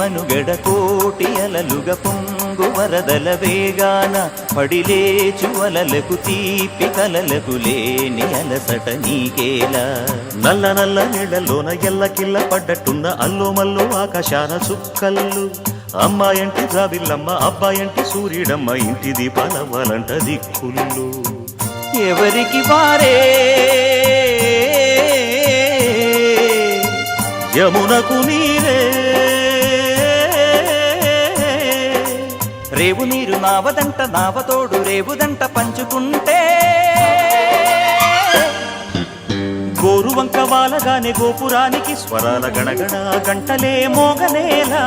మనుగడ కోటి అలలుగ పొంగు వరదల వేగాన పడిలేచు అలలకు తీపి కలలకు లేని అలసట నీకేలా. నల్ల నల్ల నీళ్లలోన ఎల్లకిల్ల పడ్డట్టున్న అల్లో మల్లో ఆకాశాన చుక్కల్లు. అమ్మాయంటి జాబిల్లమ్మ అబ్బాయంటి సూర్యుడమ్మ ఇంటి దీపాలవ్వాలంట దిక్కుళ్ళు. ఎవరికి వారే యమునకు నీరే రేవు నీరు నావదంట నావతోడు రేవుదంట పంచుకుంటే గోరు వంక వాలగానే గోపురానికి స్వరాల గణగణ గంటలే మోగనేలా.